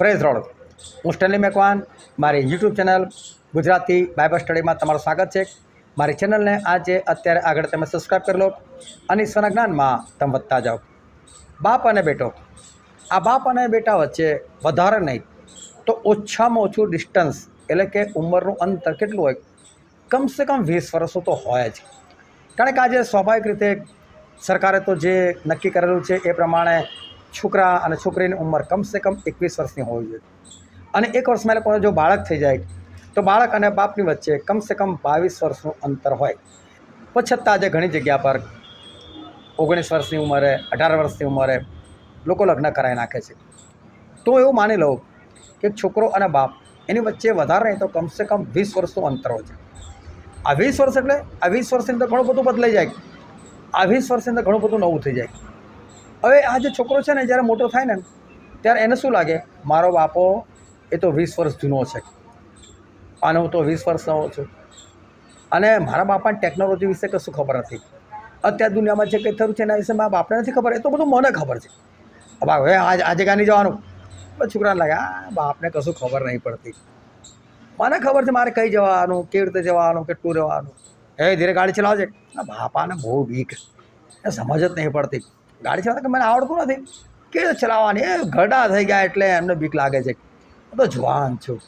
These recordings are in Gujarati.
Praise road. હું સ્ટેનલી મેકવાન, મારી યુટ્યુબ ચેનલ ગુજરાતી બાઇબલ સ્ટડીમાં તમારું સ્વાગત છે. મારી ચેનલને આજે અત્યારે આગળ તમે સબસ્ક્રાઈબ કરી લો અને ઈશ્વરના જ્ઞાનમાં તમે વધતા જાઓ. બાપ અને બેટો, આ બાપ અને બેટા વચ્ચે વધારે નહીં તો ઓછામાં ઓછું ડિસ્ટન્સ એટલે કે ઉંમરનું અંતર કેટલું હોય? કમસે કમ 20 વર્ષો તો હોય જ. કારણ કે આજે સ્વાભાવિક રીતે સરકારે તો જે નક્કી કરેલું છે એ પ્રમાણે છોકરા અને છોકરીની ઉંમર કમસે કમ 21 વર્ષની હોવી જોઈએ. અને 1 વર્ષમાં એ લોકોને જો બાળક થઈ જાય તો બાળક અને બાપની વચ્ચે કમસે કમ 22 વર્ષનું અંતર હોય. પણ છતાં આજે ઘણી જગ્યા પર 19 વર્ષની ઉંમરે, 18 વર્ષની ઉંમરે લોકો લગ્ન કરાવી નાખે છે. તો એવું માની લો કે છોકરો અને બાપ એની વચ્ચે વધારે નહીં તો કમસે કમ 20 વર્ષનું અંતર હોય છે. આ 20 વર્ષ એટલે આ 20 વર્ષની અંદર ઘણું બધું બદલાઈ જાય. આ 20 વર્ષની અંદર ઘણું બધું નવું થઈ જાય. હવે આ જે છોકરો છે ને જ્યારે મોટો થાય ને ત્યારે એને શું લાગે, મારો બાપો એ તો 20 વર્ષ જૂનો છે અને હું તો 20 વર્ષનો છું અને મારા બાપાને ટેકનોલોજી વિશે કશું ખબર નથી. અત્યારે દુનિયામાં જે કંઈ થયું છે એના વિશે મારા બાપને નથી ખબર, એ તો બધું મને ખબર છે. હવે આજે ગાની જવાનું છોકરાને લાગે આ બાપને કશું ખબર નહીં પડતી. મને ખબર છે મારે કઈ જવાનું, કેવી રીતે જવાનું, કેટલું રહેવાનું. ધીરે ગાડી ચલાવજે. બાપાને બહુ બીક, એ સમજ જ નહીં પડતી. ગાડી ચલાવતા કે મને આવડતું નથી, કેવી રીતે ચલાવવાની, એ ઘરડા થઈ ગયા એટલે એમને બીક લાગે છે. હું તો જવાન છું.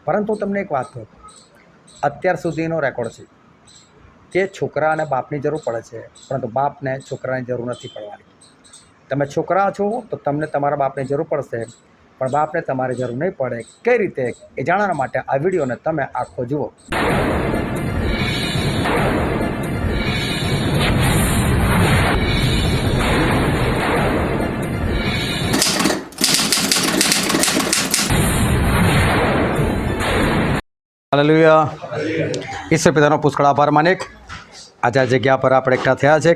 પરંતુ તમને એક વાત કહું, અત્યાર સુધીનો રેકોર્ડ છે કે છોકરા અને બાપની જરૂર પડે છે, પરંતુ બાપને છોકરાની જરૂર નથી પડવાની. તમે છોકરા છો તો તમને તમારા બાપની જરૂર પડશે, પણ બાપને તમારી જરૂર નહીં પડે. કઈ રીતે એ જાણવા માટે આ વિડીયોને તમે આખો જુઓ. હાલેલુયા. ઈશ્વર પિતાનો પુષ્કળ આભાર માનિક. આજે આ જગ્યા પર આપણે એકઠા થયા છે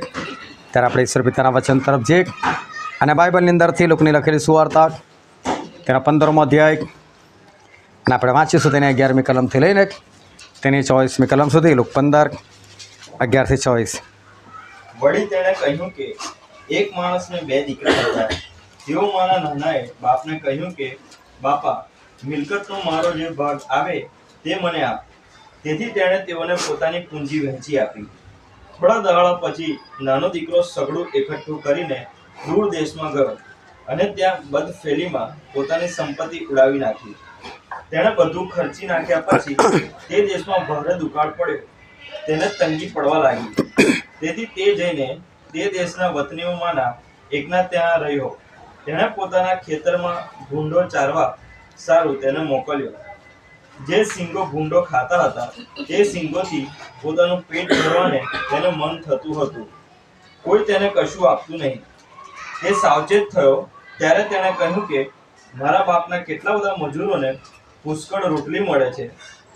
ત્યારે આપણે ઈશ્વર પિતાના વચન તરફ જઈએ અને બાઇબલની અંદરથી લોકોની લખેલી સુવાર્તા તેના 15મો અધ્યાય અને આપણે વાંચીશું તેની 11મી કલમથી લઈને તેની 24મી કલમ સુધી. લોક 15, 11-24. વળી તેણે કહ્યું કે એક માણસને 2 દીકરા હતા. તેઓમાંના નાનાએ બાપને કહ્યું કે બાપા, મિલકતનો મારો જે ભાગ આવે તે મને આપ. તેથી તેણે તેઓને પોતાની પૂંજી વહેંચી આપી. થોડા દાડા પછી નાનો દીકરો સગડું એકઠું કરીને દૂર દેશમાં ગયો અને ત્યાં બદફેલીમાં પોતાની સંપત્તિ ઉડાવી નાખી. તેણે બધું ખર્ચી નાખ્યા પછી તે દેશમાં ભારે દુકાળ પડ્યો. તેને તંગી પડવા લાગી. તેથી તે જઈને તે દેશના વતનીઓમાંના એકના ત્યાં રહ્યો. તેણે પોતાના ખેતરમાં ભૂંડો ચારવા સારું તેને મોકલ્યો. જે સિંગો ભૂંડો ખાતા હતા તે સિંગોથી પોતાનું પેટ ભરવાને તેને મન થતું હતું. કોઈ તેને કશું આપતું નહીં. તે સાવચેત થયો ત્યારે તેણે કહ્યું કે મારા બાપના કેટલા બધા મજૂરોને પુષ્કળ રોટલી મળે છે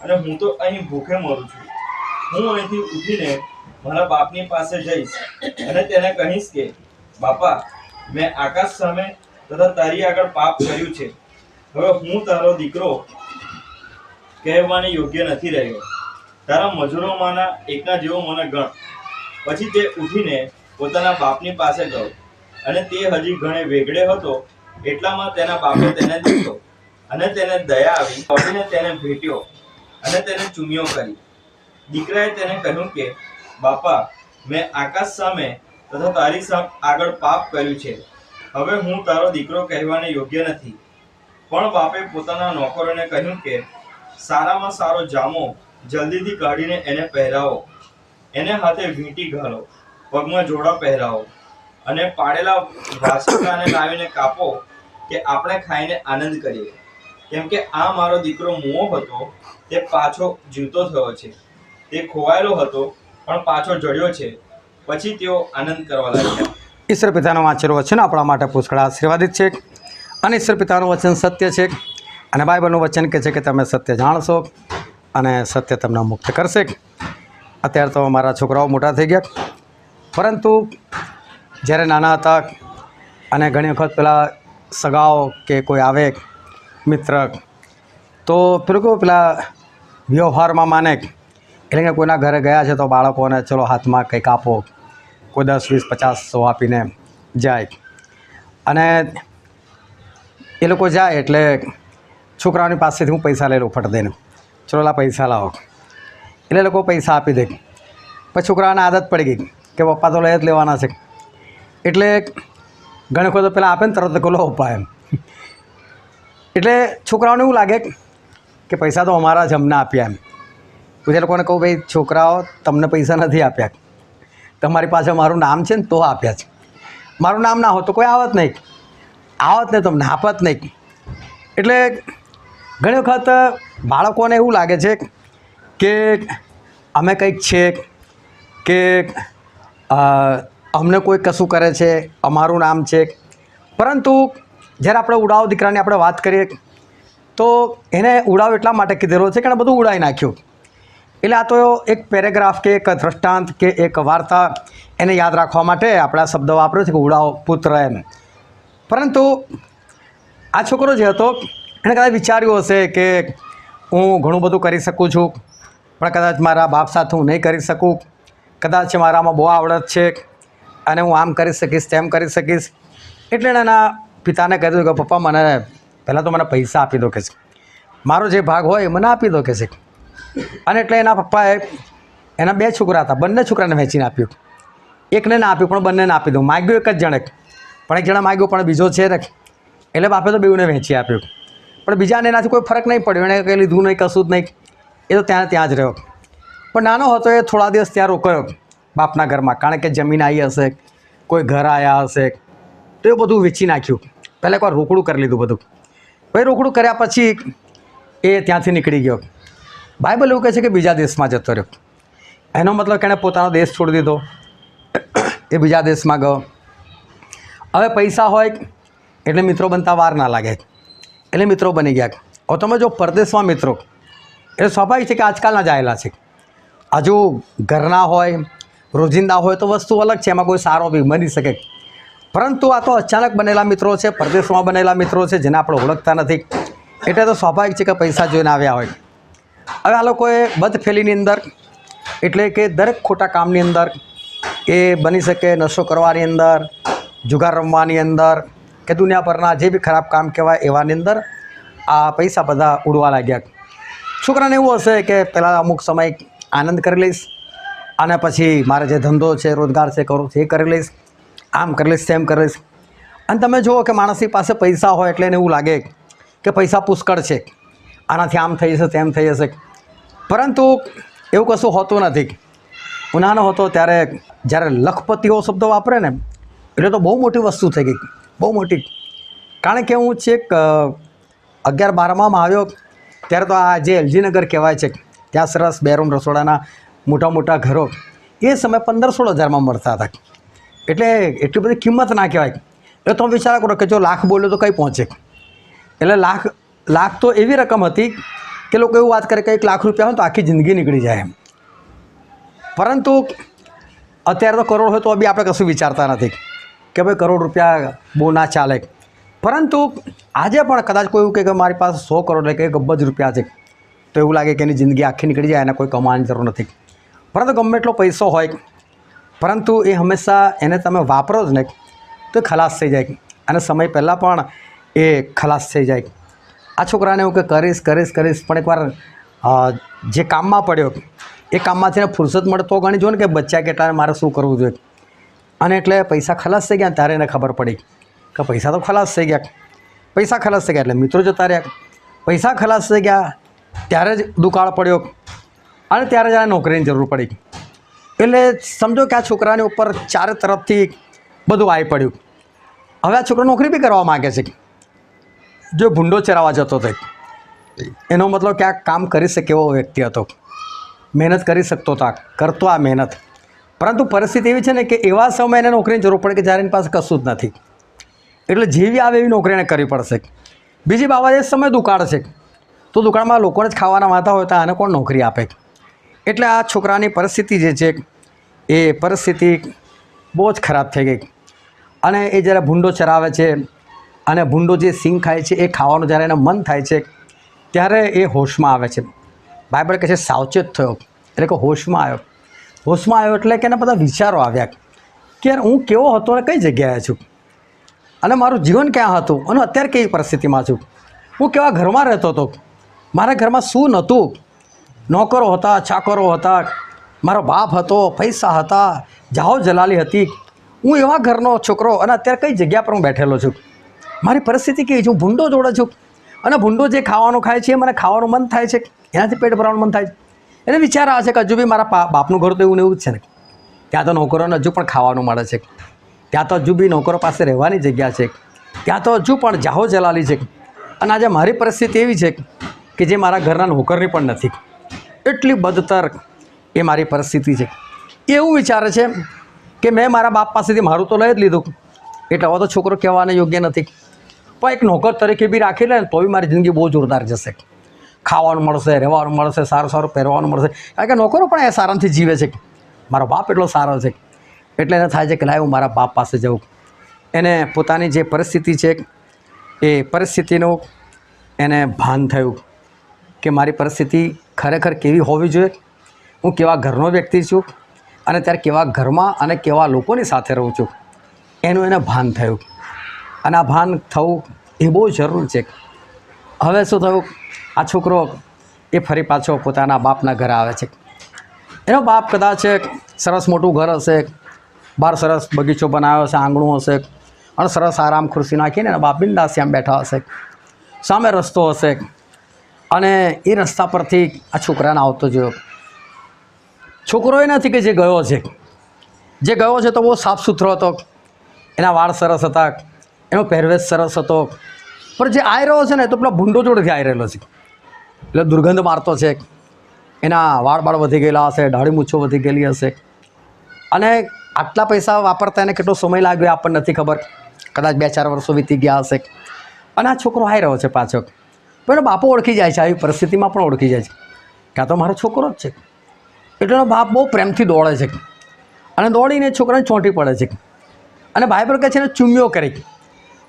અને હું તો અહીં ભૂખે મરું છું. હું અહીંથી ઉઠીને મારા બાપની પાસે જઈશ અને તેને કહીશ કે બાપા, મેં આકાશ સામે તથા તારી આગળ પાપ કર્યું છે. હવે હું તારો દીકરો કહેવાને યોગ્ય નથી રહ્યો. તારા મજૂરોમાંના એકના જેવો મને ગણ. પછી તે ઉઠીને પોતાના બાપની પાસે ગયો અને તે હજી ઘણે વેગળે હતો એટલામાં તેના બાપે તેને દીધો અને તેને દયા આવી. દોડીને તેને ભેટ્યો અને તેને ચૂમિયો કરી. દીકરાએ તેને કહ્યું કે બાપા, મેં આકાશ સામે તથા તારી આગળ પાપ કર્યું છે. હવે હું તારો દીકરો કહેવાને યોગ્ય નથી. પણ બાપે પોતાના નોકરોને કહ્યું કે સારામાં સારો જામો જલ્દીથી કાઢીને એને પહેરાવો, એને હાથે વીંટી ઘાલો, પગમાં જોડા પહેરાવો અને પાડેલા વાછરડાને લાવીને કાપો કે આપણે ખાઈને આનંદ કરીએ. કેમ કે આ મારો દીકરો મુઓ હતો તે પાછો જીવતો થયો છે, તે ખોવાયેલો હતો પણ પાછો જડ્યો છે. પછી તેઓ આનંદ કરવા લાગ્યા. ઈશ્વર પિતાનું વાંચેલું વચન આપણા માટે પુષ્કળ આશીર્વાદિત છે અને ઈશ્વર પિતાનું વચન સત્ય છે અને બાઇબલનું વચન કહે છે કે તમે સત્ય જાણશો અને સત્ય તમને મુક્ત કરશે. અત્યારે તો મારા છોકરાઓ મોટા થઈ ગયા, પરંતુ જ્યારે નાના હતા અને ઘણી વખત પેલા સગાઓ કે કોઈ આવે મિત્ર તો પેલા વ્યવહારમાં માને, એટલે કે કોઈના ઘરે ગયા છે તો બાળકોને ચલો હાથમાં કંઈક આપો, કોઈ 10, 20, 50, 100 આપીને જાય. અને એ લોકો જાય એટલે છોકરાઓની પાસેથી હું પૈસા લઈ લઉં ફટ દઈને, ચલો લા પૈસા લાવો. એટલે એ લોકો પૈસા આપી દે. પછી છોકરાઓને આદત પડી ગઈ કે પપ્પા તો લઈ જ લેવાના છે. એટલે ઘણી વખત પેલા આપે ને તરત લો પપ્પા એમ. એટલે છોકરાઓને એવું લાગે કે પૈસા તો અમારા જ અમને આપ્યા એમ. પછી એ લોકોને કહું ભાઈ છોકરાઓ તમને પૈસા નથી આપ્યા, તમારી પાસે મારું નામ છે ને તો આપ્યા છે. મારું નામ ના હોત તો કોઈ આવત નહીં, આવત નહીં તમને આપત નહીં. એટલે ઘણી વખત બાળકોને એવું લાગે છે કે અમે કંઈક છે કે અમને કોઈ કશું કરે છે, અમારું નામ છે. પરંતુ જ્યારે આપણે ઉડાવ દીકરાની આપણે વાત કરીએ તો એને ઉડાવ એટલા માટે કીધેલો છે કે એને બધું ઉડાવી નાખ્યું. એટલે આ તો એક પેરેગ્રાફ કે એક દ્રષ્ટાંત કે એક વાર્તા એને યાદ રાખવા માટે આપણે આ શબ્દ વાપર્યો છે કે ઉડાવ પુત્ર એમ. પરંતુ આ છોકરો જે હતો એણે કદાચ વિચાર્યું હશે કે હું ઘણું બધું કરી શકું છું, પણ કદાચ મારા બાપ સાથે હું નહીં કરી શકું. કદાચ મારામાં બહુ આવડત છે અને હું આમ કરી શકીશ તેમ કરી શકીશ. એટલે એણે એના પિતાને કહ્યું કે પપ્પા મને પહેલાં તો મને પૈસા આપી દો કે છે, મારો જે ભાગ હોય એ મને આપી દો કે છે. અને એટલે એના પપ્પાએ એના 2 છોકરા હતા, બંને છોકરાને વહેંચીને આપ્યું. એકને ના આપ્યું પણ બંનેને આપી દઉં. માગ્યું એક જ જણે, પણ એક જણા માગ્યું પણ બીજો છે ને, એટલે બાપે તો બેઉને વહેંચી આપ્યું. પણ બીજાને એનાથી કોઈ ફરક નહીં પડ્યો, એણે કંઈ લીધું નહીં, કશું જ નહીં. એ તો ત્યાં જ રહ્યો. પણ નાનો હતો એ થોડા દિવસ ત્યાં રોકાયો બાપના ઘરમાં, કારણ કે જમીન આવી હશે, કોઈ ઘર આવ્યા હશે, તો એ બધું વેચી નાખ્યું. પહેલાં એકવાર રોકડું કરી લીધું બધું. પછી રોકડું કર્યા પછી એ ત્યાંથી નીકળી ગયો. બાઇબલ એવું કહે છે કે બીજા દેશમાં જતો રહ્યો. એનો મતલબ કે એણે પોતાનો દેશ છોડી દીધો, એ બીજા દેશમાં ગયો. હવે પૈસા હોય એટલે મિત્રો બનતા વાર ના લાગે, એટલે મિત્રો બની ગયા. હવે તમે જો પરદેશમાં મિત્રો, એટલે સ્વાભાવિક છે કે આજકાલના જ આવેલા છે. હજુ ઘરના હોય, રોજિંદા હોય તો વસ્તુ અલગ છે, એમાં કોઈ સારો બી બની શકે. પરંતુ આ તો અચાનક બનેલા મિત્રો છે, પરદેશમાં બનેલા મિત્રો છે, જેને આપણે ઓળખતા નથી. એટલે તો સ્વાભાવિક છે કે પૈસા જોઈને આવ્યા હોય. હવે આ લોકોએ બદફેલીની અંદર, એટલે કે દરેક ખોટા કામની અંદર, એ બની શકે નશો કરવાની અંદર, જુગાર રમવાની અંદર, કે દુનિયા પરના જે બી ખરાબ કામ કહેવાય એવાની અંદર આ પૈસા બધા ઉડવા લાગ્યા. છોકરાને એવું હશે કે પહેલાં અમુક સમય આનંદ કરી લઈશ અને પછી મારે જે ધંધો છે, રોજગાર છે, કરું છે એ કરી લઈશ, આમ કરી લઈશ, તેમ કરી લઈશ. અને તમે જુઓ કે માણસની પાસે પૈસા હોય એટલે એને એવું લાગે કે પૈસા પુષ્કળ છે, આનાથી આમ થઈ જશે, તેમ થઈ જશે. પરંતુ એવું કશું હોતું નથી. હું નાનો હતો ત્યારે જ્યારે લખપતિઓ શબ્દ વાપરે ને, એટલે તો બહુ મોટી વસ્તુ થઈ ગઈ, બહુ મોટી. કારણ કે હું છેક 11-12માં આવ્યો ત્યારે તો આ જે એલજી નગર કહેવાય છે, ત્યાં સરસ બેરૂમ રસોડાના મોટા મોટા ઘરો એ સમય 15-16 હજારમાં મળતા હતા. એટલે એટલી બધી કિંમત ના કહેવાય. એટલે તમે વિચાર કરો કે જો લાખ બોલ્યો તો કંઈ પહોંચે. એટલે લાખ તો એવી રકમ હતી કે લોકો એવું વાત કરે કે 1 લાખ રૂપિયા હોય તો આખી જિંદગી નીકળી જાય એમ. પરંતુ અત્યારે તો કરોડ હોય તો બી આપણે કશું વિચારતા નથી કે ભાઈ કરોડ રૂપિયા બહુ ના ચાલે. પરંતુ આજે પણ કદાચ કોઈ એવું કહે કે મારી પાસે 100 કરોડ એટલે કે 1 અબજ રૂપિયા છે, તો એવું લાગે કે એની જિંદગી આખી નીકળી જાય, એને કોઈ કમાવાની જરૂર નથી. પરંતુ ગમે એટલો પૈસો હોય, પરંતુ એ હંમેશા એને તમે વાપરો જ ને તો એ ખલાસ થઈ જાય, અને સમય પહેલાં પણ એ ખલાસ થઈ જાય. આ છોકરાને એવું કે કરીશ કરીશ કરીશ, પણ એકવાર જે કામમાં પડ્યો એ કામમાંથી એને ફુરસત મળે તો ગણી જો ને કે બચ્ચા કેટલા મારે શું કરવું જોઈએ. અને એટલે પૈસા ખલાસ થઈ ગયા ત્યારે એને ખબર પડી કે પૈસા તો ખલાસ થઈ ગયા. પૈસા ખલાસ થઈ ગયા એટલે મિત્રો જતા રહ્યા. પૈસા ખલાસ થઈ ગયા ત્યારે જ દુકાળ પડ્યો, અને ત્યારે જ નોકરીની જરૂર પડી. એટલે સમજો કે આ છોકરાની ઉપર ચારે તરફથી બધું આવી પડ્યું. હવે આ છોકરો નોકરી બી કરવા માગે છે. જો ભૂંડો ચરાવવા જતો હતો, એનો મતલબ કે આ કામ કરી શકે એવો વ્યક્તિ હતો, મહેનત કરી શકતો હતો, કરતો આ મહેનત. પરંતુ પરિસ્થિતિ એવી છે ને કે એવા સમયે એને નોકરીની જરૂર પડે કે જ્યારે એની પાસે કશું જ નથી. એટલે જેવી આવે એવી નોકરી એને કરવી પડશે. બીજી બાબત એ સમય દુકાળ છે, તો દુકાળમાં લોકોને જ ખાવાના વાતા હોય તો આને કોણ નોકરી આપે. એટલે આ છોકરાની પરિસ્થિતિ જે છે એ પરિસ્થિતિ બહુ જ ખરાબ થઈ ગઈ. અને એ જ્યારે ભૂંડો ચરાવે છે અને ભૂંડો જે સિંગ ખાય છે એ ખાવાનું જ્યારે એને મન થાય છે ત્યારે એ હોશમાં આવે છે. બાઇબલ કહે છે સાવચેત થયો, એટલે કે હોશમાં આવ્યો. હોશમાં આવ્યો એટલે કે એના બધા વિચારો આવ્યા કે યાર હું કેવો હતો અને કઈ જગ્યાએ છું. અને મારું જીવન ક્યાં હતું અને અત્યારે કેવી પરિસ્થિતિમાં છું, હું કેવા ઘરમાં રહેતો હતો, મારા ઘરમાં શું નહોતું, નોકરો હતા, ચાકરો હતા, મારો બાપ હતો, પૈસા હતા, જાહો જલાલી હતી, હું એવા ઘરનો છોકરો અને અત્યારે કઈ જગ્યા પર હું બેઠેલો છું. મારી પરિસ્થિતિ કેવી છે, હું ભૂંડો જોડે છું અને ભૂંડો જે ખાવાનું ખાય છે મને ખાવાનું મન થાય છે, એનાથી પેટ ભરવાનું મન થાય છે. એને વિચાર આવે છે કે હજુ બી મારા બાપનું ઘર તો એવું ને એવું જ છે ને, ત્યાં તો નોકરોને હજુ પણ ખાવાનું મળે છે, ત્યાં તો હજુ બી નોકરો પાસે રહેવાની જગ્યા છે, ત્યાં તો હજુ પણ જાહો જલાલી છે. અને આજે મારી પરિસ્થિતિ એવી છે કે જે મારા ઘરના નોકરની પણ નથી, એટલી બદતર એ મારી પરિસ્થિતિ છે. એવું વિચારે છે કે મેં મારા બાપ પાસેથી મારું તો લઈ જ લીધું, એટલે હવે તો છોકરો કહેવાને યોગ્ય નથી, પણ એક નોકર તરીકે બી રાખી લે ને તો બી મારી જિંદગી બહુ જોરદાર જશે, ખાવાનું મળશે, રહેવાનું મળશે, સારું સારું પહેરવાનું મળશે, કારણ કે નોકરો પણ એ સારાથી જીવે છે. મારો બાપ એટલો સારો છે એટલે એને થાય છે કે લાય હું મારા બાપ પાસે જાઉં. એને પોતાની જે પરિસ્થિતિ છે એ પરિસ્થિતિનું એને ભાન થયું કે મારી પરિસ્થિતિ ખરેખર કેવી હોવી જોઈએ, હું કેવા ઘરનો વ્યક્તિ છું અને ત્યારે કેવા ઘરમાં અને કેવા લોકોની સાથે રહું છું, એનું એને ભાન થયું. અને આ ભાન થવું એ બહુ જરૂર છે. હવે શું થયું, આ છોકરો એ ફરી પાછો પોતાના બાપના ઘરે આવે છે. એનો બાપ કદાચ સરસ મોટું ઘર હશે, બહાર સરસ બગીચો બનાવ્યો હશે, આંગણું હશે અને સરસ આરામ ખુરશી નાખીને એના બાપ બિંદાસ આમ બેઠા હશે, સામે રસ્તો હશે અને એ રસ્તા પરથી આ છોકરાને આવતો જોયો. છોકરો એ નથી કે જે ગયો છે, જે ગયો છે તો બહુ સાફ સુથરો હતો, એના વાળ સરસ હતા, એનો પહેરવેશ સરસ હતો, પણ જે આવી રહ્યો છે ને તો પેલા ભૂંડો જોડેથી આવી રહેલો છે, એટલે દુર્ગંધ મારતો છે, એના વાળ બાળ વધી ગયેલા હશે, દાઢી મૂછો વધી ગયેલી હશે અને આટલા પૈસા વાપરતા એને કેટલો સમય લાગ્યો આપણને નથી ખબર, કદાચ 2-4 વર્ષો વીતી ગયા હશે. અને આ છોકરો આવી રહ્યો છે પાછો, પણ એનો બાપો ઓળખી જાય છે, આવી પરિસ્થિતિમાં પણ ઓળખી જાય છે કે આ તો મારો છોકરો જ છે. એટલે એનો બાપ બહુ પ્રેમથી દોડે છે અને દોડીને છોકરાને ચોંટી પડે છે અને ભાઈ પર કહે છે એને ચૂમ્યો કરે.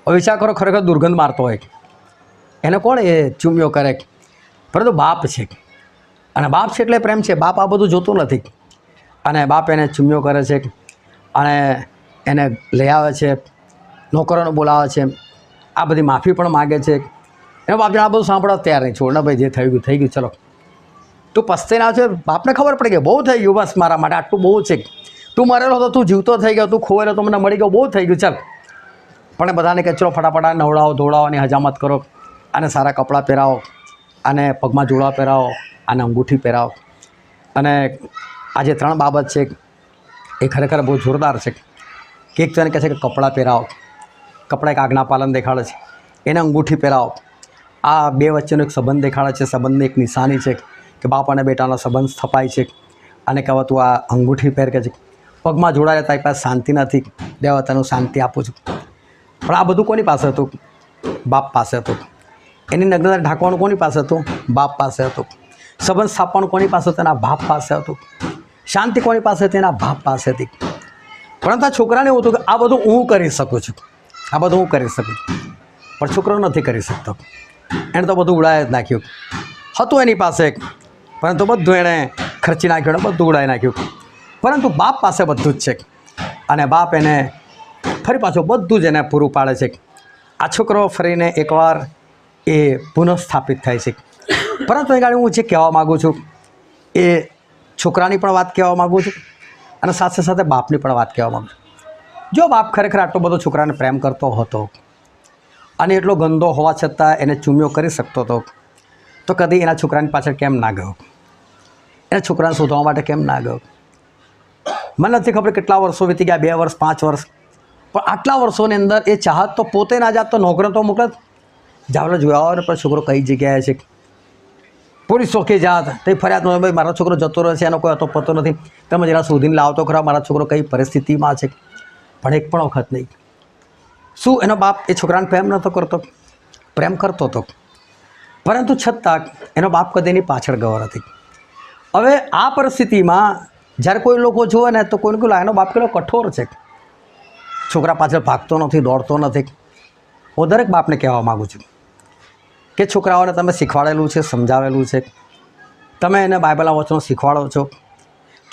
હવે વિચાર કરો, ખરેખર દુર્ગંધ મારતો હોય એને કોણ એ ચૂમ્યો કરે, પરંતુ બાપ છે અને બાપ છે એટલે પ્રેમ છે. બાપ આ બધું જોતું નથી અને બાપ એને ચૂમ્યો કરે છે અને એને લઈ આવે છે, નોકરોને બોલાવે છે, આ બધી માફી પણ માગે છે. એનો બાપ આ બધું સાંભળવા તૈયાર નહીં, છોડ ને ભાઈ જે થઈ ગયું થઈ ગયું, ચલો તું પસ્તે ના છે. બાપને ખબર પડી ગઈ બહુ થઈ ગયું, બસ મારા માટે આટલું બહુ છે, તું મરેલો હતો, તું જીવતો થઈ ગયો, તું ખોવેલો તો મને મળી ગયો, બહુ થઈ ગયું, ચાલ. પણ બધાને કહે ચલો ફટાફટ નવડાવો ધોવડાવવાની હજામત કરો, અને સારા કપડાં પહેરાવો, અને પગમાં જોડા પહેરાવો, અને અંગૂઠી પહેરાવો. અને આ જે 3 બાબત છે એ ખરેખર બહુ જોરદાર છે. એક તો એને કહે છે કે કપડાં પહેરાવો, કપડાં એક આજ્ઞાપાલન દેખાડે છે, એને અંગૂઠી પહેરાવો. આ 2 વચ્ચેનો એક સંબંધ દેખાડે છે, સંબંધની એક નિશાની છે કે બાપ અને બેટાનો સંબંધ સ્થપાય છે. અને કહેવા તું આ અંગૂઠી પહેર કે છે, પગમાં જોડાયેલા તારી પાસે શાંતિ નથી, દેવા તને શાંતિ આપું છું. પણ આ બધું કોની પાસે હતું? બાપ પાસે હતું. એની નગ્નતા ઢાંકવાનું કોની પાસે હતું? બાપ પાસે હતું. સંબંધ સ્થાપવાનું કોની પાસે હતું? એના બાપ પાસે હતું. શાંતિ કોની પાસે હતી? એના બાપ પાસે હતી. પરંતુ આ છોકરાને એવું હતું કે આ બધું હું કરી શકું છું, આ બધું હું કરી શકું છું, પણ છોકરો નથી કરી શકતો. એણે તો બધું ઉડાવી જ નાખ્યું. હતું એની પાસે, પરંતુ બધું એણે ખર્ચી નાખ્યું, બધું ઉડાવી નાખ્યું. પરંતુ બાપ પાસે બધું જ છે અને બાપ એને ફરી પાછું બધું જ એને પૂરું પાડે છે. આ છોકરો ફરીને એકવાર એ પુનઃસ્થાપિત થાય છે. પરંતુ એ ગાડી હું જે કહેવા માગું છું એ છોકરાની પણ વાત કહેવા માગું છું અને સાથે સાથે બાપની પણ વાત કહેવા માગું છું. જો બાપ ખરેખર આટલો બધો છોકરાને પ્રેમ કરતો હતો અને એટલો ગંદો હોવા છતાં એને ચૂમ્યો કરી શકતો હતો, તો કદી એના છોકરાની પાછળ કેમ ના ગયો? એના છોકરાને શોધવા માટે કેમ ના ગયો? મને નથી ખબર કેટલા વર્ષો વીતી ગયા, 2 વર્ષ 5 વર્ષ, પણ આટલા વર્ષોની અંદર એ ચાહત તો પોતે ના જાત તો નોકરો તો મોકલત. જાવલે જોયા હોય ને પણ છોકરો કઈ જગ્યાએ છે, પૂરી શોખી જાત તે ફરિયાદ ન ભાઈ મારો છોકરો જતો રહે છે, એનો કોઈ હતો પતો નથી, તમે જરા શોધીને લાવતો ખરા મારા છોકરો કઈ પરિસ્થિતિમાં છે. પણ એક પણ વખત નહીં. શું એનો બાપ એ છોકરાને પ્રેમ નહોતો કરતો? પ્રેમ કરતો હતો, પરંતુ છતાં એનો બાપ કદી એની પાછળ ગયો નથી. હવે આ પરિસ્થિતિમાં જ્યારે કોઈ લોકો જુએ ને તો કોઈને કહ્યું એનો બાપ કેટલો કઠોર છે, છોકરા પાછળ ભાગતો નથી, દોડતો નથી. હું દરેક બાપને કહેવા માગું છું કે છોકરાઓને તમે શીખવાડેલું છે, સમજાવેલું છે, તમે એને બાઇબલના વચનો શીખવાડો છો,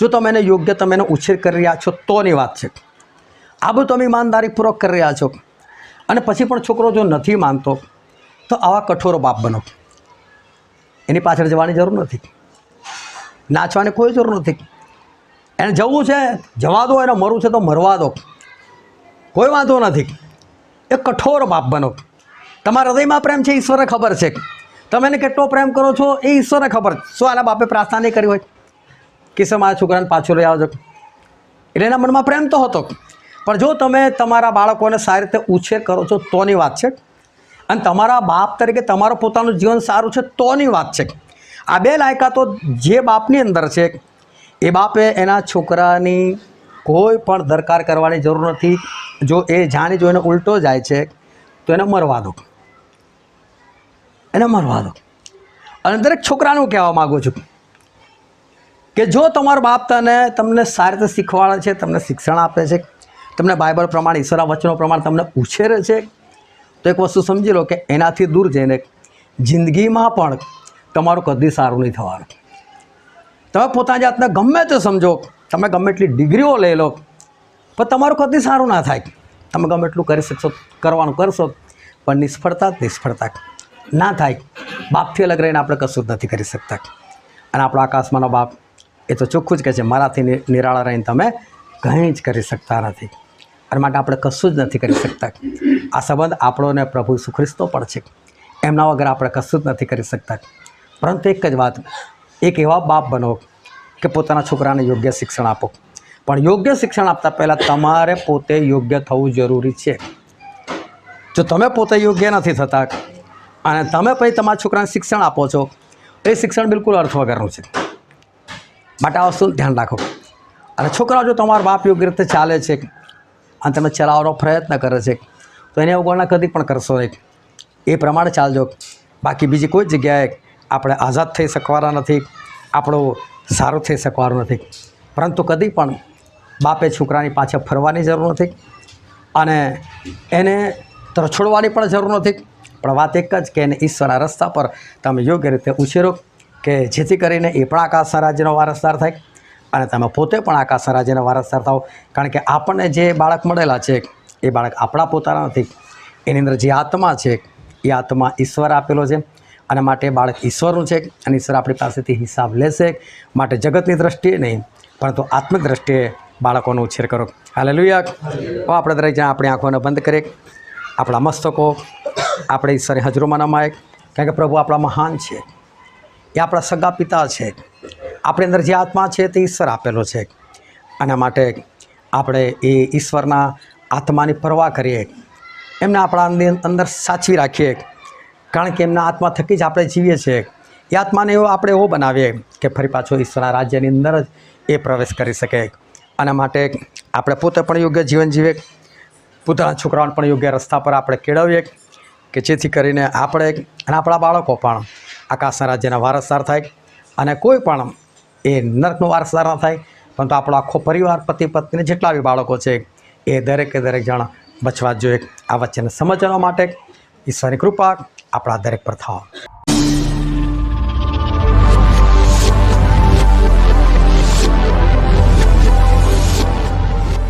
જો તમે એને યોગ્ય તમે એને ઉછેર કરી રહ્યા છો તોની વાત છે. આ બધું તમે ઈમાનદારીપૂર્વક કરી રહ્યા છો, અને પછી પણ છોકરો જો નથી માનતો તો આવા કઠોર બાપ બનો. એની પાછળ જવાની જરૂર નથી, નાચવાની કોઈ જરૂર નથી. એને જવું છે જવા દો, એને મરવું છે તો મરવા દો, કોઈ વાંધો નથી. એ કઠોર બાપ બનો. તમારા હૃદયમાં પ્રેમ છે, ઈશ્વરને ખબર છે. તમે એને કેટલો પ્રેમ કરો છો એ ઈશ્વરને ખબર. શું આના બાપે પ્રાર્થના નહીં કરી હોય કે સર મારા છોકરાને પાછું લઈ આવજો? એટલે એના મનમાં પ્રેમ તો હતો. પણ જો તમે તમારા બાળકોને સારી રીતે ઉછેર કરો છો તોની વાત છે, અને તમારા બાપ તરીકે તમારું પોતાનું જીવન સારું છે તોની વાત છે. આ બે લાયકાતો જે બાપની અંદર છે એ બાપે એના છોકરાની કોઈ પણ દરકાર કરવાની જરૂર નથી. જો એ જાણી જોઈને ઉલટો જાય છે તો એને મરવા દો, એને મરવા દો. અને દરેક છોકરાને હું કહેવા માગું છું કે જો તમારો બાપ તમને સારી રીતે શીખવાડે છે, તમને શિક્ષણ આપે છે, તમને બાઇબલ પ્રમાણે ઈશ્વરના વચનો પ્રમાણે તમને ઉછેરે છે, તો એક વસ્તુ સમજી લો કે એનાથી દૂર જઈને જિંદગીમાં પણ તમારું કદી સારું નહીં થવાનું. તમે પોતાની જાતને ગમે તે સમજો, તમે ગમે એટલી ડિગ્રીઓ લઈ લો, પણ તમારું કદી સારું ના થાય. તમે ગમે એટલું કરી શકશો, કરવાનું કરશો, પણ નિષ્ફળતા જ નિષ્ફળતા ના થાય. બાપથી અલગ રહીને આપણે કશું જ નથી કરી શકતા. અને આપણો આકાશમાંનો બાપ એ તો ચોખ્ખું જ કહે છે, મારાથી નિરાળા રહીને તમે કંઈ જ કરી શકતા નથી. અને માટે આપણે કશું જ નથી કરી શકતા. આ સંબંધ આપણો ને પ્રભુ ઈસુ ખ્રિસ્તો પણ છે. એમના વગર આપણે કશું જ નથી કરી શકતા. પરંતુ એક જ વાત, એક એવા બાપ બનો કે પોતાના છોકરાને યોગ્ય શિક્ષણ આપો. પણ યોગ્ય શિક્ષણ આપતા પહેલાં તમારે પોતે યોગ્ય થવું જરૂરી છે. જો તમે પોતે યોગ્ય નથી થતા અને તમે પછી તમારા છોકરાને શિક્ષણ આપો છો, એ શિક્ષણ બિલકુલ અર્થ વગરનું છે. માટે આ વસ્તુનું ધ્યાન રાખો. અને છોકરાઓ જો તમારો બાપ યોગ્ય રીતે ચાલે છે અને તમે ચલાવવાનો પ્રયત્ન કરે છે તો એને અવગણના કદી પણ કરશો નહીં. એ પ્રમાણે ચાલજો. બાકી બીજી કોઈ જગ્યાએ આપણે આઝાદ થઈ શકવાના નથી, આપણું સારું થઈ શકવાનું નથી. પરંતુ કદી પણ બાપે છોકરાની પાછળ ફરવાની જરૂર નથી અને એને તરછોડવાની પણ જરૂર નથી. પણ વાત એક જ કે એને ઈશ્વરના રસ્તા પર તમે યોગ્ય રીતે ઉછેરો કે જેથી કરીને એ પણ આકાશના રાજ્યનો વારસદાર થાય અને તમે પોતે પણ આકાશના રાજ્યના વારસદાર થાઓ. કારણ કે આપણને જે બાળક મળેલા છે એ બાળક આપણા પોતાના નથી. એની અંદર જે આત્મા છે એ આત્મા ઈશ્વર આપેલો છે અને માટે બાળક ઈશ્વરનું છે અને ઈશ્વર આપણી પાસેથી હિસાબ લેશે. માટે જગતની દ્રષ્ટિએ નહીં પરંતુ આત્મિક દ્રષ્ટિએ બાળકોનો ઉછેર કરો. હાલેલુયા. તો આપણે દરેક જણા આપણી આંખોને બંધ કરીએ, આપણા મસ્તકો આપણે ઈશ્વરની હજુરીમાં નમાય. કારણ કે પ્રભુ આપણા મહાન છે, એ આપણા સગા પિતા છે. આપણી અંદર જે આત્મા છે તે ઈશ્વર આપેલો છે. આના માટે આપણે એ ઈશ્વરના આત્માની પરવા કરીએ, એમને આપણા અંદર સાચવી રાખીએ. કારણ કે એમના આત્મા થકી જ આપણે જીવીએ છીએ. એ આત્માને આપણે એવો બનાવીએ કે ફરી પાછો ઈશ્વરના રાજ્યની અંદર જ એ પ્રવેશ કરી શકે. અને માટે આપણે પોતે પણ યોગ્ય જીવન જીવીએ, પોતાના છોકરાઓને પણ યોગ્ય રસ્તા પર આપણે કેળવીએ કે જેથી કરીને આપણે અને આપણા બાળકો પણ આકાશના રાજ્યના વારસદાર થાય અને કોઈ પણ એ નરકનો વારસદાર ન થાય. પરંતુ આપણો આખો પરિવાર, પતિ પત્ની જેટલા બી બાળકો છે એ દરેકે દરેક જણ બચવા જોઈએ. આ વચ્ચેને સમજવા માટે ઈશ્વરની કૃપા આપણા દરેક પર થાવ.